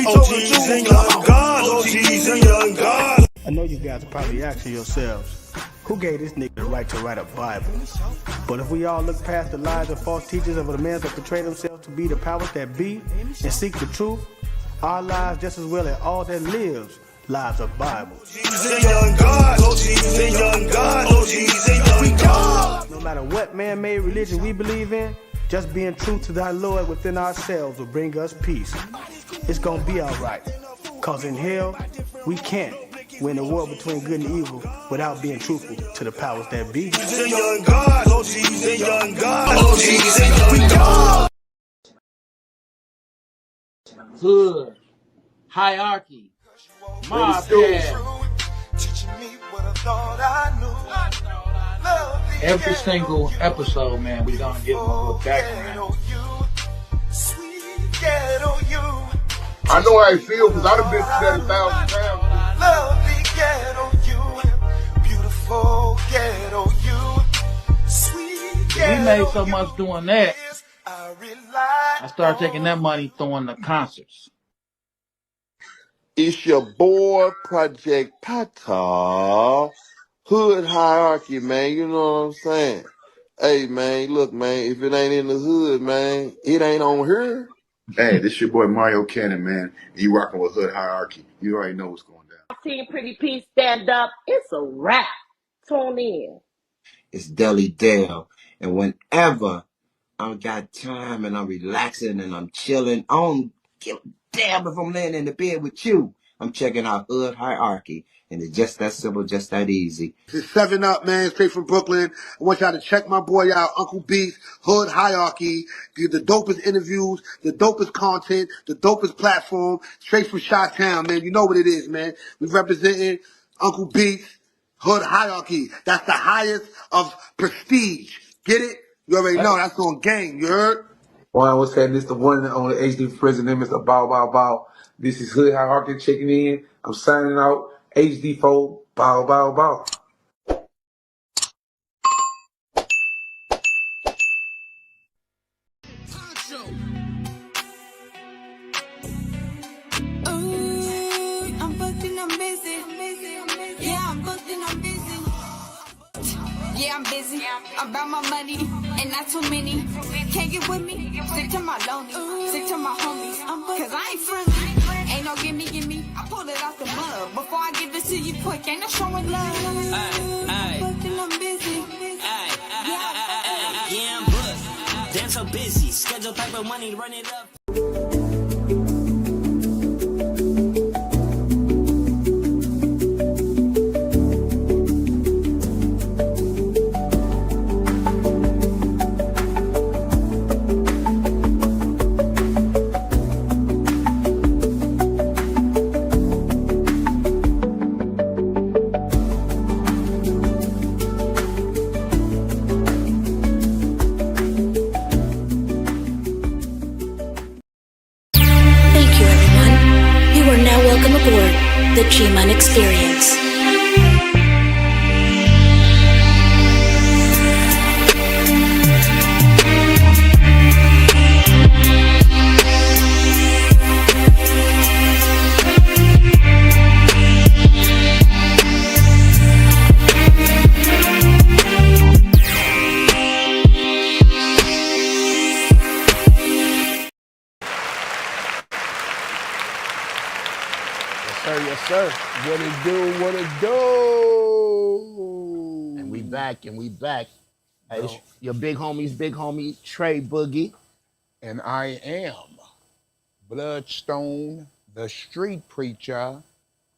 we talking to young gods, OGs and young gods. I know you guys are probably asking yourselves, who gave this nigga the right to write a Bible? But if we all look past the lies and false teachers of the men that portray themselves to be the powers that be and seek the truth, our lives just as well as all that lives, lives are Bible. No matter what man-made religion we believe in, just being true to thy Lord within ourselves will bring us peace. It's gonna be alright, cause in hell, we can't win the war between good and evil without being truthful to the powers that be. Hood, hierarchy, mob pad. Every single episode, man, we gonna give them a little background. I know how I feel because I've been through that 1,000 times. Lovely ghetto you, beautiful ghetto you, sweet ghetto. We made so much doing that. I started taking that money throwing the concerts. It's your boy, Project Pata. Hood hierarchy, man. You know what I'm saying? Hey, man, look, man, if it ain't in the hood, man, it ain't on here. Hey, this your boy Mario Cannon, man. You rocking with Hood Hierarchy. You already know what's going down. Team Pretty P stand up. It's a wrap. Tune in. It's Deli Dale. And whenever I got time and I'm relaxing and I'm chilling, I don't give a damn if I'm laying in the bed with you. I'm checking out Hood Hierarchy. And it's just that simple, just that easy. It's 7 Up, man, straight from Brooklyn. I want y'all to check my boy out, Uncle Beast, Hood Hierarchy. The dopest interviews, the dopest content, the dopest platform, straight from Chi-Town, man. You know what it is, man. We representing Uncle Beast, Hood Hierarchy. That's the highest of prestige. Get it? You already know. That's on game. You heard? Well, what's that? This the one on the HD president, Mr. Bow Bow Bow. This is Hood Hierarchy checking in. I'm signing out. HD4, bow, bow, bow. I'm booked and I'm busy. Yeah, I'm booked and I'm busy. Yeah, I'm busy. I'm about my money and not too many. Can't get with me. Stick to my lonely. Stick to my homies. Cause I ain't friendly. Ain't no gimme. I pull it out the mud. Before I give it to you quick, ain't no showing love. I'm booked and I'm busy. Yeah, I'm booked. Damn so busy. Schedule paper money, run it up. The G-Man Experience. Yes, sir. What it do? And we back. Hey, it's your big homie, Trey Boogie. And I am Bloodstone, the street preacher,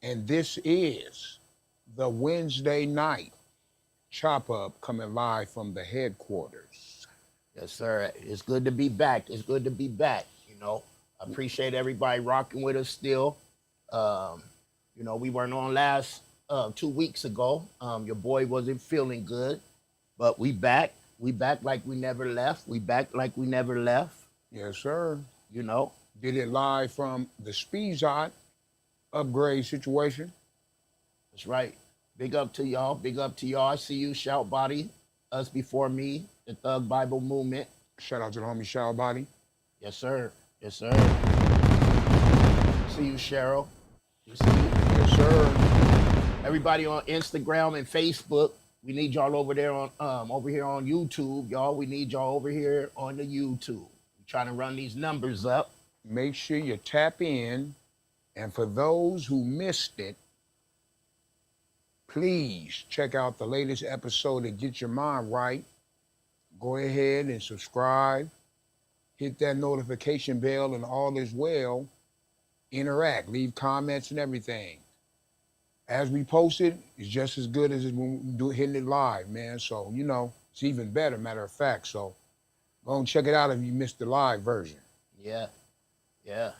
and this is the Wednesday night chop up coming live from the headquarters. Yes, sir. It's good to be back. You know, I appreciate everybody rocking with us still. You know, we weren't on last 2 weeks ago. Your boy wasn't feeling good, but we back. We back like we never left. Yes, sir. You know. Did it live from the Speedzot upgrade situation. That's right. Big up to y'all. I see you, Shout Body, Us Before Me, the Thug Bible Movement. Shout out to the homie Shout Body. Yes, sir. see you, Cheryl. We see you. Yes, sir. Everybody on Instagram and Facebook. We need y'all over there on over here on YouTube, y'all. We need y'all over here on the YouTube. We're trying to run these numbers up. Make sure you tap in. And for those who missed it, please check out the latest episode of Get Your Mind Right. Go ahead and subscribe. Hit that notification bell, and all is well. Interact, leave comments and everything. As we post it, it's just as good as when we hitting it live, man. So, you know, it's even better, matter of fact. So go and check it out if you missed the live version. Yeah, yeah.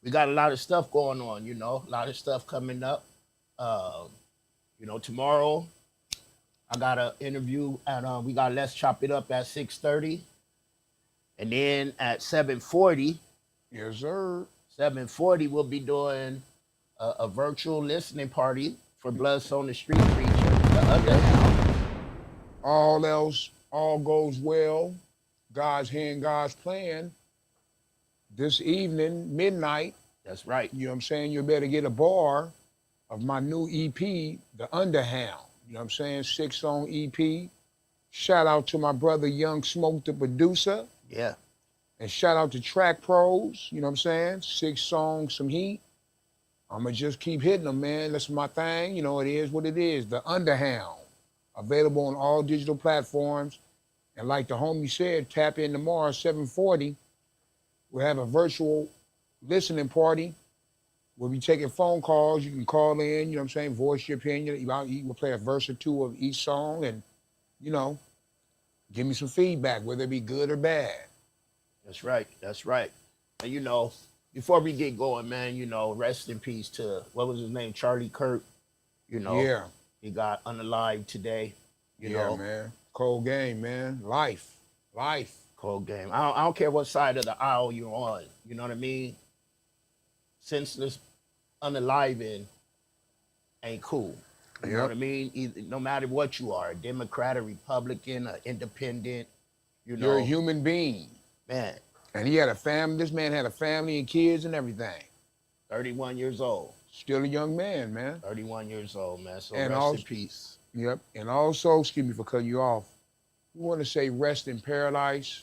We got a lot of stuff going on, you know, a lot of stuff coming up. You know, tomorrow I got an interview at, we got Let's Chop It Up at 6:30. And then at 7:40, yes, sir. 7:40, we'll be doing a virtual listening party for Bloodstone, the street preacher, the other half. All else, all goes well. God's hand, God's plan. This evening, midnight. That's right. You know what I'm saying? You better get a bar of my new EP, The Underhound. You know what I'm saying? 6-song EP. Shout out to my brother Young Smoke, the producer. Yeah. And shout out to Track Pros. You know what I'm saying? 6 songs, some heat. I'm going to just keep hitting them, man. That's my thing. You know, it is what it is. The Underhound. Available on all digital platforms. And like the homie said, tap in tomorrow, 7:40. We'll have a virtual listening party. We'll be taking phone calls. You can call in, you know what I'm saying, voice your opinion. We'll play a verse or two of each song and, you know, give me some feedback, whether it be good or bad. That's right. That's right. And, you know, before we get going, man, you know, rest in peace to, what was his name, Charlie Kirk. You know, yeah, he got unalived today. You yeah, know, man. Cold game, man. Life. Cold game. I don't care what side of the aisle you're on. You know what I mean? Senseless unaliving ain't cool. You know what I mean? Either, no matter what you are, a Democrat, a Republican, an independent, you know. You're a human being. Man. And he had a family. This man had a family and kids and everything. 31 years old. Still a young man, man. 31 years old, man. So and rest in peace. Yep. And also, excuse me for cutting you off, we want to say rest in paradise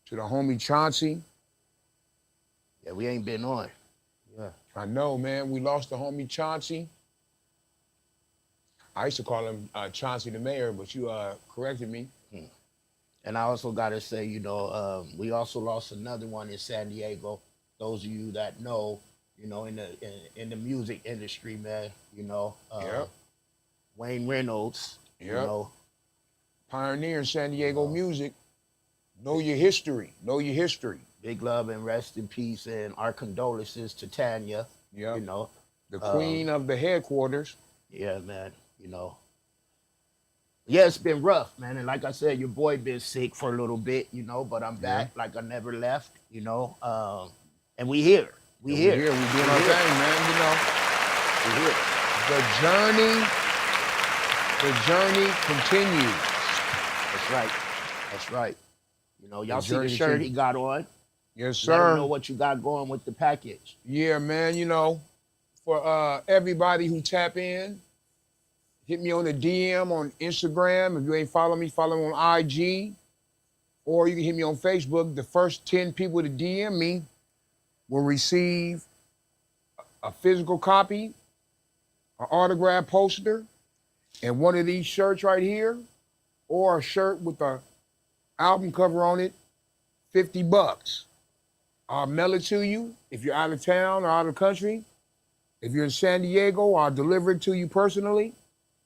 to the homie Chauncey. Yeah, we ain't been on. Yeah. I know, man. We lost the homie Chauncey. I used to call him Chauncey the mayor, but you corrected me. And I also got to say, you know, we also lost another one in San Diego. Those of you that know, you know, in the music industry, man, you know, Wayne Reynolds, you know. Pioneer in San Diego music. Know your history. Know your history. Big love and rest in peace, and our condolences to Tanya. Yeah. You know. The queen of the headquarters. Yeah, man. You know. Yeah, it's been rough, man. And like I said, your boy been sick for a little bit, you know, but I'm back like I never left, you know. And we here. We here. We doing our thing, man, you know. We here. The journey continues. That's right. That's right. You know, y'all see the shirt he got on? Yes, sir. Let him know what you got going with the package. Yeah, man, you know, for everybody who tap in, hit me on the DM on Instagram. If you ain't follow me on IG. Or you can hit me on Facebook. The first 10 people to DM me will receive a physical copy, an autograph poster, and one of these shirts right here, or a shirt with the album cover on it, $50. I'll mail it to you if you're out of town or out of the country. If you're in San Diego, I'll deliver it to you personally.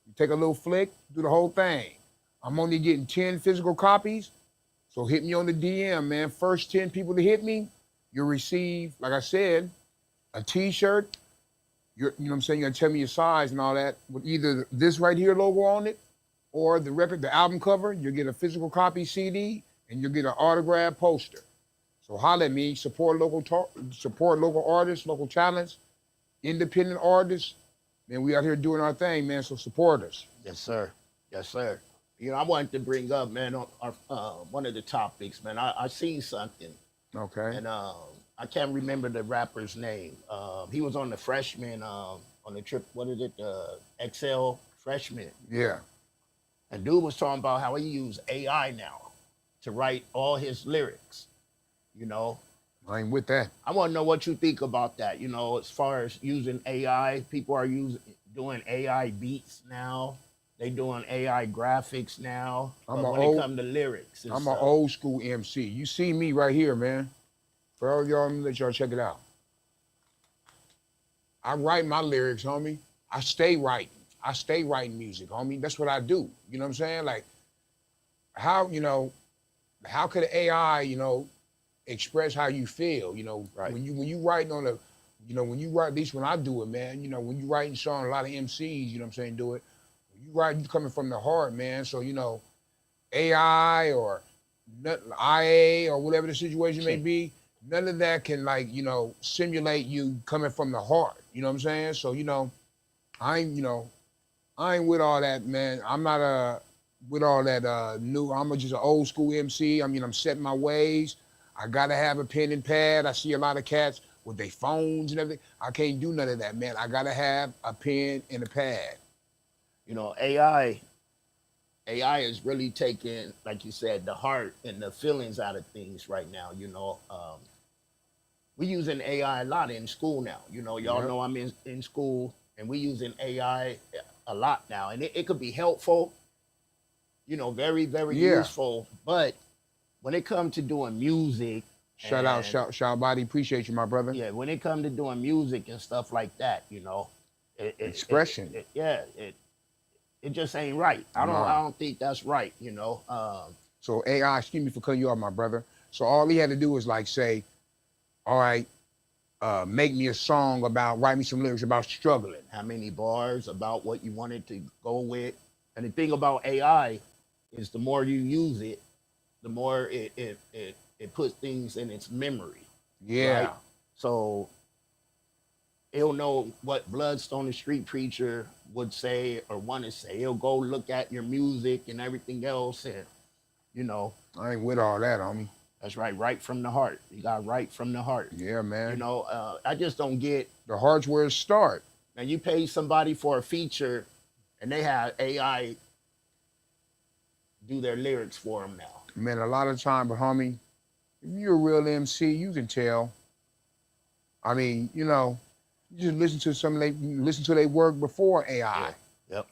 You take a little flick, do the whole thing. I'm only getting 10 physical copies, so hit me on the DM, man. First 10 people to hit me, you'll receive, like I said, a t-shirt. You know what I'm saying? You're gonna tell me your size and all that, with either this right here logo on it, or the record, the album cover. You'll get a physical copy CD, and you'll get an autograph poster. So holler at me, support local artists, local talents, independent artists. Man, we out here doing our thing, man, so support us. Yes, sir. Yes, sir. You know, I wanted to bring up, man, on our, one of the topics, man. I seen something. Okay. And I I can't remember the rapper's name. He was on the freshman, on the trip. What is it? The XL freshman. Yeah. And dude was talking about how he use AI now to write all his lyrics. You know, I ain't with that. I want to know what you think about that. You know, as far as using AI, people are doing AI beats now. They doing AI graphics now. But when it comes to lyrics, I'm an old school MC. You see me right here, man. For all y'all, let me let y'all check it out. I write my lyrics, homie. I stay writing. I stay writing music, homie. That's what I do. You know what I'm saying? Like, how could AI, express how you feel? You know, right. when you writing on when you write, at least when I do it, man, when you writing song, a lot of MCs, you know what I'm saying, do it. When you write, you coming from the heart, man. So, AI or IA or whatever the situation may be, none of that can simulate you coming from the heart. You know what I'm saying? So, I ain't with all that, man. I'm not with all that new. I'm just an old school MC. I mean, I'm setting my ways. I gotta have a pen and pad. I see a lot of cats with their phones and everything. I can't do none of that, man. I gotta have a pen and a pad. AI is really taking, like you said, the heart and the feelings out of things right now. We using AI a lot in school now. Y'all know I'm in school, and we using AI a lot now, and it could be helpful. Very, very useful. But when it comes to doing music, shout body, appreciate you, my brother. Yeah, when it comes to doing music and stuff like that, expression. It just ain't right. I don't think that's right. So AI, excuse me for cutting you off, my brother. So all he had to do was say, all right, make me a song write me some lyrics about struggling. How many bars about what you wanted to go with. And the thing about AI is the more you use it, the more it puts things in its memory. Yeah. Right? So he'll know what Bloodstone, the street preacher, would say or want to say. He'll go look at your music and everything else, and I ain't with all that, homie. That's right from the heart. You got right from the heart. Yeah, man. I just don't get the heart's where it start. And you pay somebody for a feature, and they have AI do their lyrics for them now. Man, a lot of time, but homie, if you're a real MC, you can tell. I mean, you just listen to their work before AI. Yeah. Yep. You know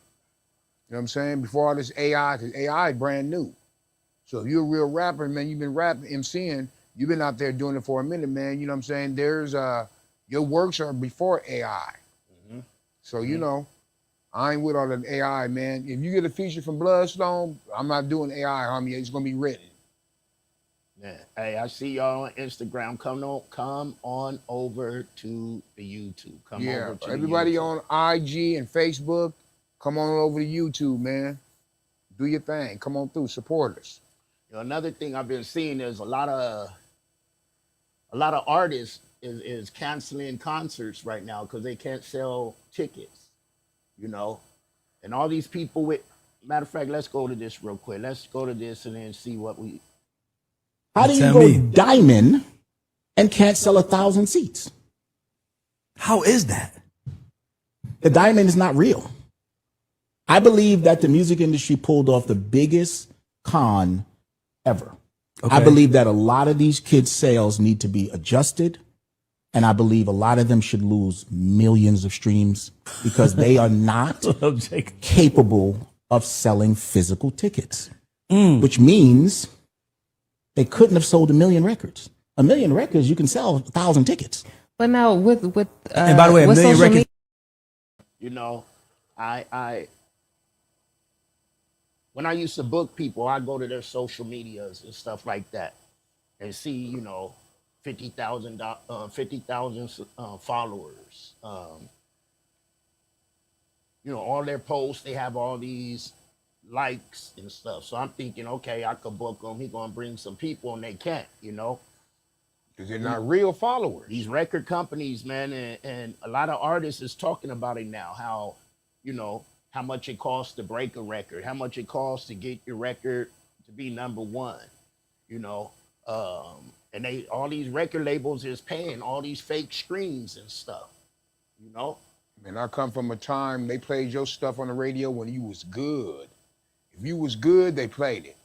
what I'm saying? Before all this AI, because AI is brand new. So if you're a real rapper, man, you've been rapping, MCing, you've been out there doing it for a minute, man. You know what I'm saying? There's your works are before AI. Mm-hmm. So I ain't with all that AI, man. If you get a feature from Bloodstone, I'm not doing AI, homie. It's gonna be written. Yeah. Hey, I see y'all on Instagram. Come on over to the YouTube. Come over to everybody YouTube. on IG and Facebook, come on over to YouTube, man. Do your thing. Come on through. Support us. Another thing I've been seeing is a lot of artists is canceling concerts right now because they can't sell tickets. And all these people with, matter of fact, let's go to this real quick. Let's go to this and then see what we. How do you go diamond and can't sell 1,000 seats? How is that? The diamond is not real. I believe that the music industry pulled off the biggest con ever. Okay. I believe that a lot of these kids' sales need to be adjusted. And I believe a lot of them should lose millions of streams because they are not capable of selling physical tickets, which means they couldn't have sold 1 million records. 1 million records, you can sell 1,000 tickets. But now with and by the way, 1 million records. I when I used to book people, I go to their social medias and stuff like that and see, 50,000 followers. All their posts, they have all these likes and stuff. So I'm thinking, okay, I could book them. He's going to bring some people, and they can't, Because they're not real followers. These record companies, man, and a lot of artists is talking about it now, how, how much it costs to break a record, how much it costs to get your record to be number one, And all these record labels is paying all these fake streams and stuff, you know? Man, I come from a time they played your stuff on the radio when you was good. If you was good, they played it.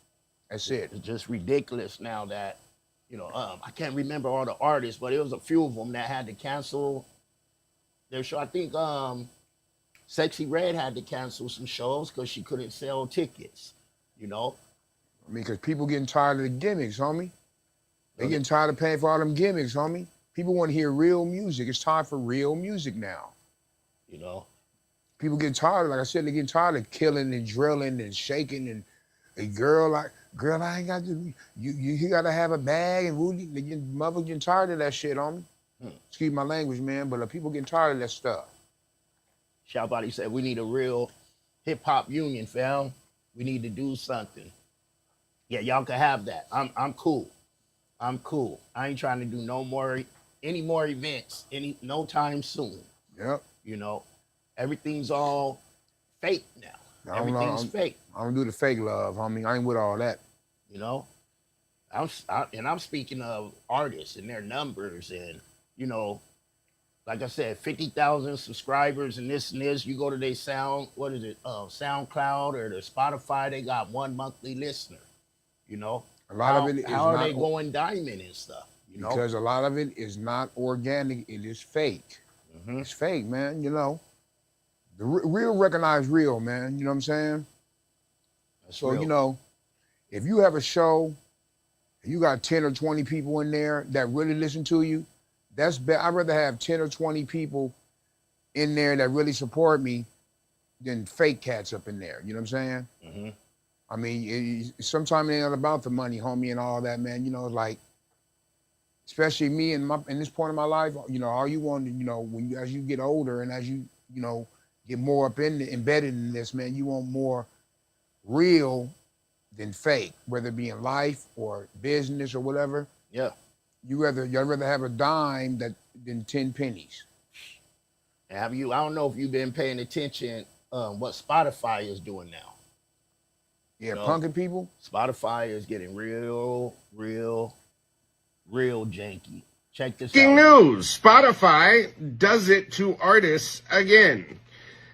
That's it. It's just ridiculous now that, you know, I can't remember all the artists, but it was a few of them that had to cancel their show. I think Sexy Red had to cancel some shows because she couldn't sell tickets, you know? I mean, because people getting tired of the gimmicks, homie. They getting tired of paying for all them gimmicks, homie. People want to hear real music. It's time for real music now. You know? People get tired, like I said, they getting tired of killing and drilling and shaking and a girl, I ain't got to, you got to have a bag and woo. Mother getting tired of that shit, homie. Excuse my language, man, but people getting tired of that stuff. Shoutbody said, we need a real hip-hop union, fam. We need to do something. Yeah, y'all can have that. I'm cool. I'm cool. I ain't trying to do any more events no time soon. Yep. You know, everything's all fake now. Everything's fake. I don't do the fake love, homie. I ain't with all that. You know, I'm speaking of artists and their numbers and, you know, like I said, 50,000 subscribers and this. You go to their SoundCloud or their Spotify, they got 1 monthly listener. You know, a lot of it is how are they going diamond and stuff? You know, because a lot of it is not organic. It is fake. It's fake, man. You know, the real recognize real, man. You know what I'm saying? So real. You know, if you have a show, and you got 10 or 20 people in there that really listen to you, that's better. I'd rather have 10 or 20 people in there that really support me than fake cats up in there. You know what I'm saying? I mean, sometimes it ain't about the money, homie, and all that, man. You know, it's like, especially me in this point of my life, you know, all you want to, you know, as you get older and as you know, get more embedded in this, man, you want more real than fake, whether it be in life or business or whatever. Yeah. You'd rather have a dime than 10 pennies. I don't know if you've been paying attention what Spotify is doing now. Yeah, you know, punking people? Spotify is getting real janky. Check this out. News. Spotify does it to artists again.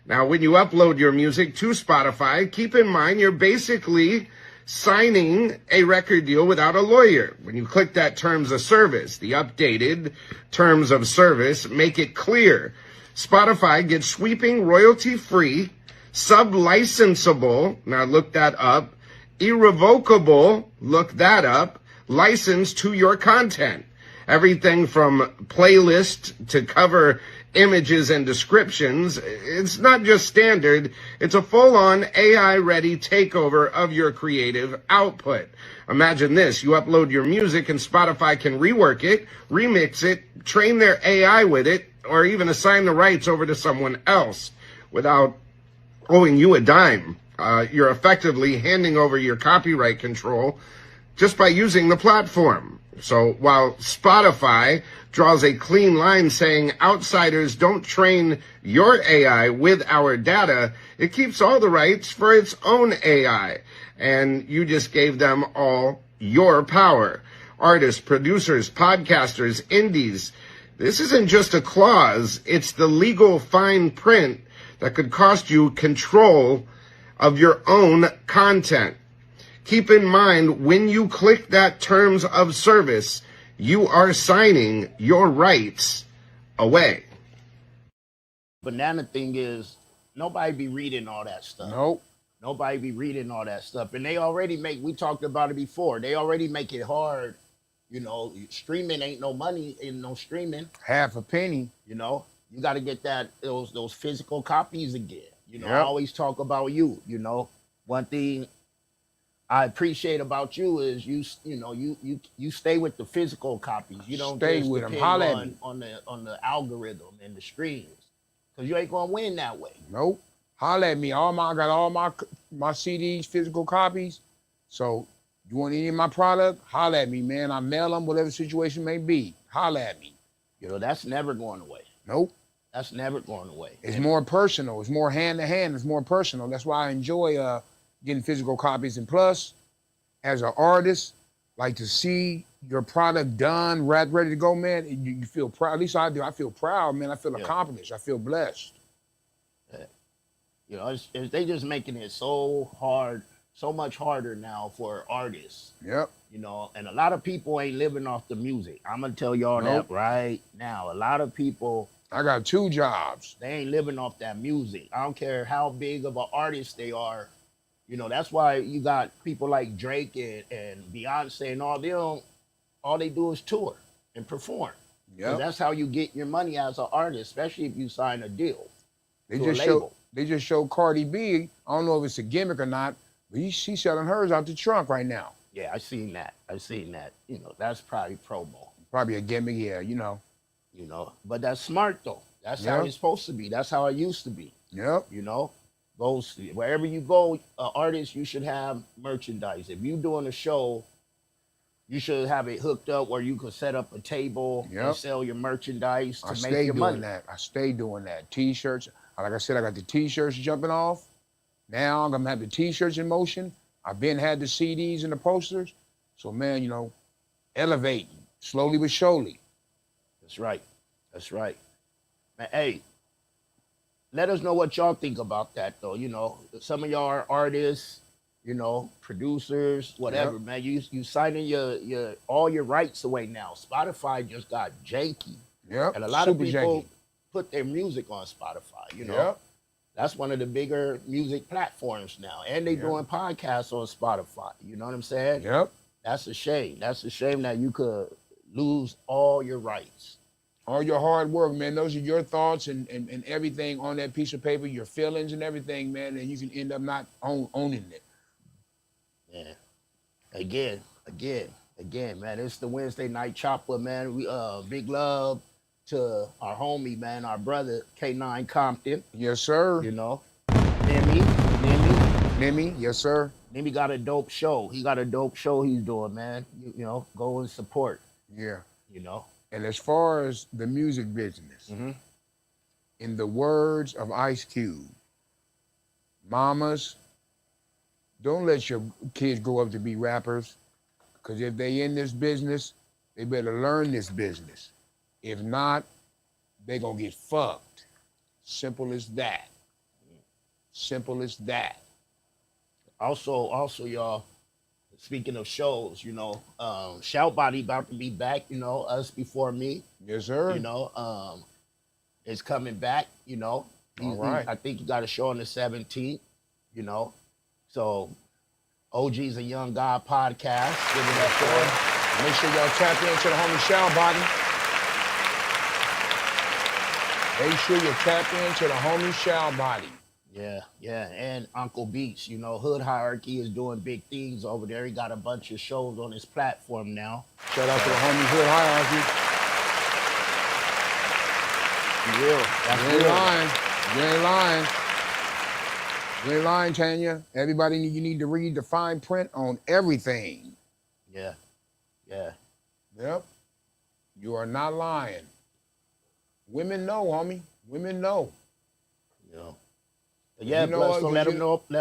Now, when you upload your music to Spotify, keep in mind you're basically signing a record deal without a lawyer. When you click that terms of service, the updated terms of service make it clear. Spotify gets sweeping royalty-free, sub-licensable, now look that up, irrevocable, look that up, license to your content. Everything from playlist to cover images and descriptions. It's not just standard, it's a full-on AI-ready takeover of your creative output. Imagine this, you upload your music and Spotify can rework it, remix it, train their AI with it, or even assign the rights over to someone else without owing you a dime. You're effectively handing over your copyright control just by using the platform. So while Spotify draws a clean line saying outsiders don't train your AI with our data, it keeps all the rights for its own AI. And you just gave them all your power. Artists, producers, podcasters, indies. This isn't just a clause. It's the legal fine print that could cost you control of your own content. Keep in mind, when you click that terms of service, you are signing your rights away. Banana thing is, nobody be reading all that stuff. Nope. Nobody be reading all that stuff. And they already we talked about it before, they already make it hard. You know, streaming ain't no money in no streaming. Half a penny. You know, you got to get those physical copies again. You know, Yep. I always talk about you, you know. One thing I appreciate about you is you stay with the physical copies. You don't Stay just with 'em. depend Holla at me. on the algorithm and the streams, because you ain't gonna win that way. Nope. Holla at me. I got all my CDs, physical copies. So you want any of my product? Holla at me, man. I mail them, whatever the situation may be. Holla at me. You know, that's never going away. Nope. That's never going away. It's more personal. It's more hand to hand. It's more personal. That's why I enjoy getting physical copies. And plus, as an artist, like to see your product done, ready to go, man, you feel proud. At least I do. I feel proud, man. I feel accomplished. I feel blessed. You know, they just making it so hard, so much harder now for artists. Yep. You know, and a lot of people ain't living off the music. I'm gonna tell y'all that right now. A lot of people. I got 2 jobs. They ain't living off that music. I don't care how big of an artist they are. You know, that's why you got people like Drake and Beyonce and all they do is tour and perform. Yeah. That's how you get your money as an artist, especially if you sign a deal. They just showed Cardi B. I don't know if it's a gimmick or not, but she's selling hers out the trunk right now. Yeah, I seen that. You know, that's probably promo. Probably a gimmick, yeah, you know. You know, but that's smart though. That's how it's supposed to be. That's how it used to be. Yep. You know, wherever you go, artists, you should have merchandise. If you doing a show, you should have it hooked up where you could set up a table and sell your merchandise to make your money. I stay doing that. T-shirts. Like I said, I got the T-shirts jumping off. Now I'm gonna have the T-shirts in motion. I've been had the CDs and the posters. So man, you know, elevating slowly but surely. That's right. That's right. Man, hey, let us know what y'all think about that though. You know, some of y'all are artists, you know, producers, whatever, man. You signing your all your rights away now. Spotify just got janky. Yeah. And a lot of people put their music on Spotify, you know. That's one of the bigger music platforms now. And they doing podcasts on Spotify. You know what I'm saying? Yep. That's a shame. That's a shame that you could lose all your rights. All your hard work, man. Those are your thoughts and everything on that piece of paper, your feelings and everything, man. And you can end up not owning it. Yeah. Again, man. It's the Wednesday night chopper, man. We big love to our homie, man, our brother K9 Compton. Yes, sir. You know, Nimi, yes, sir. Nimi got a dope show. He got a dope show he's doing, man. You know, go and support. Yeah. You know. And as far as the music business, in the words of Ice Cube, mamas, don't let your kids grow up to be rappers, because if they in this business, they better learn this business. If not, they gonna get fucked. Simple as that. Simple as that. Also, y'all, speaking of shows, you know, Shout Body about to be back, you know, Us Before Me. Yes, sir. You know, it's coming back, you know. All right. I think he got a show on the 17th, you know. So, OG's a Young God podcast. Give it up for him. Make sure y'all tap into the homie Shout Body. Make sure you tap into the homie Shout Body. Yeah, and Uncle Beats, you know, Hood Hierarchy is doing big things over there. He got a bunch of shows on his platform now. Shout out to the homie Hood Hierarchy. You real. That's you ain't lying. You ain't lying. You ain't lying, Tanya. Everybody, you need to read the fine print on everything. Yeah. Yep. You are not lying. Women know, homie. Women know. Yeah. But yeah, you know, so let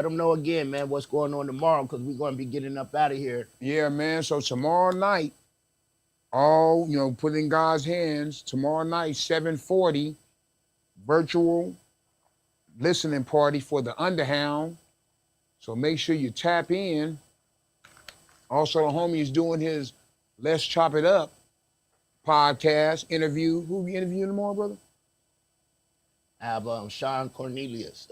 them know again, man, what's going on tomorrow, because we're going to be getting up out of here. Yeah, man. So tomorrow night, all, you know, put in God's hands, tomorrow night, 7:40, virtual listening party for the Underhound. So make sure you tap in. Also, the homie is doing his Let's Chop It Up podcast interview. Who we interviewing tomorrow, brother? I have Sean Cornelius.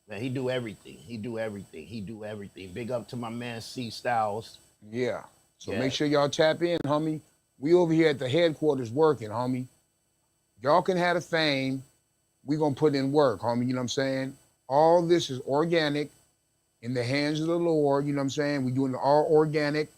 Man, he do everything. He do everything. Big up to my man C Styles. Yeah. So make sure y'all tap in, homie. We over here at the headquarters working, homie. Y'all can have the fame. We gonna put in work, homie. You know what I'm saying? All this is organic, in the hands of the Lord. You know what I'm saying? We doing it all organic.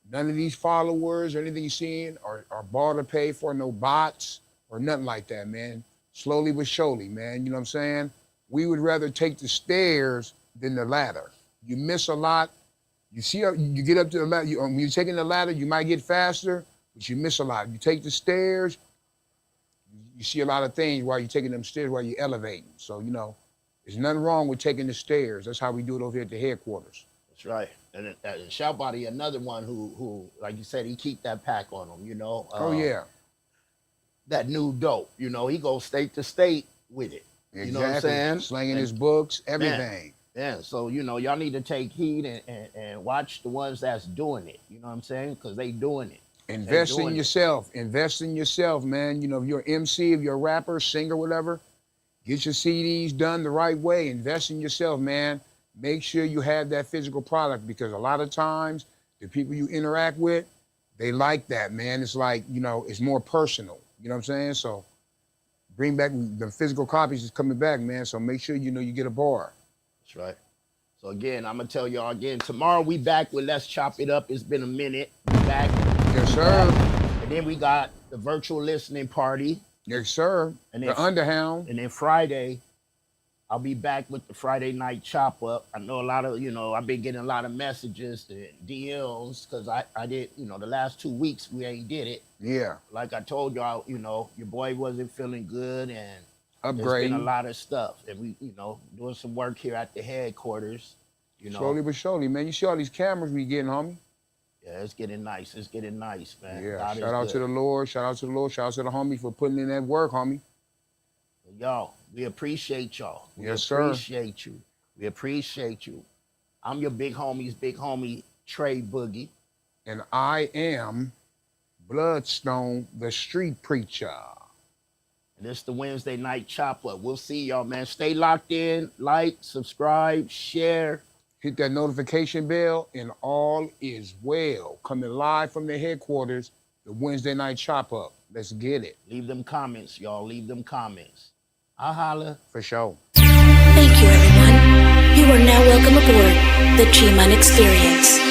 None of these followers or anything you're seeing are bought or paid for. No bots or nothing like that, man. Slowly but surely, man. You know what I'm saying? We would rather take the stairs than the ladder. You miss a lot. You see, you get up to the ladder. When you're taking the ladder, you might get faster, but you miss a lot. You take the stairs, you see a lot of things while you're taking them stairs, while you're elevating. So, you know, there's nothing wrong with taking the stairs. That's how we do it over here at the headquarters. That's right. And Shout Body, another one who, like you said, he keep that pack on him, you know. Oh yeah. That new dope, you know, he goes state to state with it. Exactly. You know what I'm saying? Slinging his books, everything. Yeah, so, you know, y'all need to take heed and watch the ones that's doing it. You know what I'm saying? Because they doing it. Invest in yourself. Invest in yourself, man. You know, if you're an MC, if you're a rapper, singer, whatever, get your CDs done the right way. Invest in yourself, man. Make sure you have that physical product, because a lot of times the people you interact with, they like that, man. It's like, you know, it's more personal. You know what I'm saying? So bring back the physical copies is coming back, man. So make sure, you know, you get a bar. That's right. So again, I'm gonna tell y'all again, tomorrow we back with Let's Chop It Up. It's been a minute. We back. Yes, sir. And then we got the virtual listening party. Yes, sir. And then, the Underhound. And then Friday, I'll be back with the Friday night chop up. I know a lot of, you know, I've been getting a lot of messages and DMs because I did, you know, the last 2 weeks we ain't did it. Yeah. Like I told y'all, you know, your boy wasn't feeling good and upgrading. There's been a lot of stuff. And we, you know, doing some work here at the headquarters, you know. Slowly but surely, man. You see all these cameras we getting, homie? Yeah, it's getting nice. It's getting nice, man. Yeah, God shout out to the Lord. Shout out to the Lord. Shout out to the homie for putting in that work, homie. Y'all, we appreciate y'all. Yes, sir. We appreciate you. We appreciate you. I'm your big homie, Trey Boogie. And I am Bloodstone, the street preacher. And this is the Wednesday night chop up. We'll see y'all, man. Stay locked in. Like, subscribe, share. Hit that notification bell, and all is well. Coming live from the headquarters, the Wednesday night chop up. Let's get it. Leave them comments, y'all. Leave them comments. I'll holla. For sure. Thank you, everyone. You are now welcome aboard the G-Man Experience.